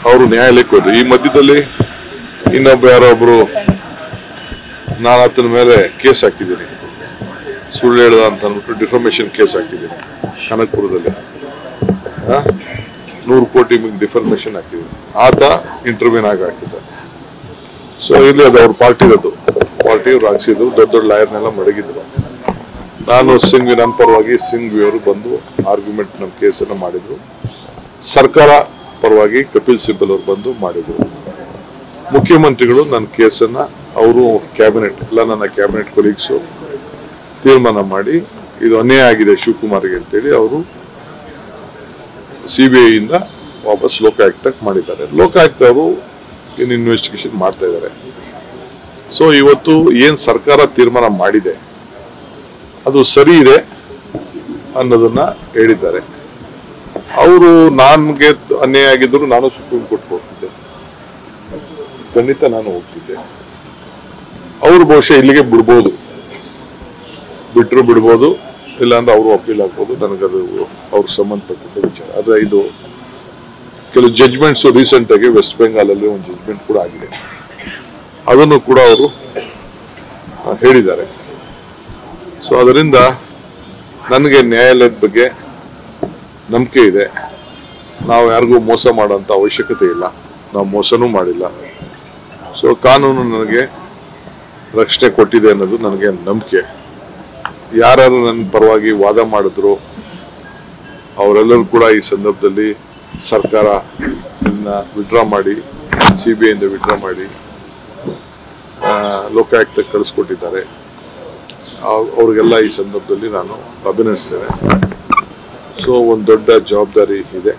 ಅವರು ನ್ಯಾಯಾಲಯಕ್ಕೆ ಹೋದ್ರು. ಈ ಮಧ್ಯದಲ್ಲಿ ಇನ್ನೊಬ್ಬ ಯಾರೋ ಒಬ್ರು ನಾನು ಆತನ ಮೇಲೆ ಕೇಸ್ ಹಾಕಿದ್ದೀನಿ, ಸುಳ್ಳು ಹೇಳ್ದ ಅಂತ ಅಂದ್ಬಿಟ್ಟು ಡಿಫರ್ಮೇಷನ್ ಕೇಸ್ ಹಾಕಿದ್ದೀನಿ ಕನಕಪುರದಲ್ಲಿ. 100 ಕೋಟಿ ಡಿಫರ್ಮೇಷನ್ ಹಾಕಿದ್ದೀನಿ. ಆತ ಇಂಟರ್ವ್ಯೂನ್ ಆಗಿ ಹಾಕಿದ್ದಾರೆ. ಸೊ ಇಲ್ಲಿ ಅದು ಅವ್ರ ಪಾರ್ಟಿರದು, ಪಾರ್ಟಿಯವ್ರು ಹಾಕ್ಸಿದ್ರು, ದೊಡ್ಡ ದೊಡ್ಡ ಲಾಯರ್ನೆಲ್ಲ ಮಡಗಿದ್ರು. ನಾನು ಸಿಂಘ್ವಿ, ನನ್ನ ಪರವಾಗಿ ಸಿಂಘ್ವಿ ಅವರು ಬಂದು ಆರ್ಗ್ಯುಮೆಂಟ್ ನಮ್ಮ ಕೇಸನ್ನು ಮಾಡಿದ್ರು. ಸರ್ಕಾರ ಪರವಾಗಿ ಕಪಿಲ್ ಸಿಬಲ್ ಅವರು ಬಂದು ಮಾಡಿದ್ರು. ಮುಖ್ಯಮಂತ್ರಿಗಳು ನನ್ನ ಕೇಸನ್ನ ಅವರು ಕ್ಯಾಬಿನೆಟ್ ಎಲ್ಲ ನನ್ನ ಕ್ಯಾಬಿನೆಟ್ ಕೊಲೀಗ್ಸು ತೀರ್ಮಾನ ಮಾಡಿ ಇದು ಅನ್ಯಾಯ ಆಗಿದೆ ಶಿವಕುಮಾರ್ಗೆ ಅಂತೇಳಿ ಅವರು CBI ಇಂದ ವಾಪಸ್ ಲೋಕಾಯುಕ್ತಕ್ಕೆ ಮಾಡಿದ್ದಾರೆ. ಲೋಕಾಯುಕ್ತ ಅವರು ಏನು ಇನ್ವೆಸ್ಟಿಗೇಷನ್ ಮಾಡ್ತಾ ಇದ್ದಾರೆ. ಸೊ ಇವತ್ತು ಏನ್ ಸರ್ಕಾರ ತೀರ್ಮಾನ ಮಾಡಿದೆ ಅದು ಸರಿ ಇದೆ ಅನ್ನೋದನ್ನ ಹೇಳಿದ್ದಾರೆ. ಅವರು ನನ್ಗೆ ಅನ್ಯಾಯ ಆಗಿದ್ರು ನಾನು ಸುಪ್ರೀಂ ಕೋರ್ಟ್ ಹೋಗ್ತಿದ್ದೆ, ಖಂಡಿತ ನಾನು ಹೋಗ್ತಿದ್ದೆ. ಅವರು ಬಹುಶಃ ಇಲ್ಲಿಗೆ ಬಿಡ್ಬೋದು, ಬಿಟ್ಟರು ಬಿಡ್ಬೋದು, ಇಲ್ಲಾಂದ್ರೆ ಅವರು ಅಪೀಲ್ ಆಗ್ಬೋದು. ನನಗದು ಅವ್ರಿಗೆ ಸಂಬಂಧಪಟ್ಟಿದ್ದ ವಿಚಾರ. ಆದ್ರೆ ಇದು ಕೆಲವು ಜಡ್ಜ್ಮೆಂಟ್ಸ್ ರೀಸೆಂಟ್ ಆಗಿ ವೆಸ್ಟ್ ಬೆಂಗಾಲಲ್ಲಿ ಒಂದು ಜಡ್ಜ್ಮೆಂಟ್ ಕೂಡ ಆಗಿದೆ, ಅದನ್ನು ಕೂಡ ಅವರು ಹೇಳಿದ್ದಾರೆ. ಸೊ ಅದರಿಂದ ನನಗೆ ನ್ಯಾಯಾಲಯದ ಬಗ್ಗೆ ನಂಬಿಕೆ ಇದೆ. ನಾವು ಯಾರಿಗೂ ಮೋಸ ಮಾಡೋಂಥ ಅವಶ್ಯಕತೆ ಇಲ್ಲ, ನಾವು ಮೋಸನೂ ಮಾಡಿಲ್ಲ. ಸೊ ಕಾನೂನು ನನಗೆ ರಕ್ಷಣೆ ಕೊಟ್ಟಿದೆ ಅನ್ನೋದು ನನಗೆ ನಂಬಿಕೆ. ಯಾರು ನನ್ನ ಪರವಾಗಿ ವಾದ ಮಾಡಿದ್ರು ಅವರೆಲ್ಲರೂ ಕೂಡ ಈ ಸಂದರ್ಭದಲ್ಲಿ ಸರ್ಕಾರ ವಿಡ್ರಾ ಮಾಡಿ, CBI ಇಂದ ವಿಡ್ರಾ ಮಾಡಿ ಲೋಕಾಯುಕ್ತಕ್ಕೆ ಕಳಿಸ್ಕೊಟ್ಟಿದ್ದಾರೆ. ಅವ್ರಿಗೆಲ್ಲ ಈ ಸಂದರ್ಭದಲ್ಲಿ ನಾನು ಅಭಿನಂದಿಸ್ತೇನೆ. ಸೊ ಒಂದು ದೊಡ್ಡ ಜವಾಬ್ದಾರಿ ಇದೆ.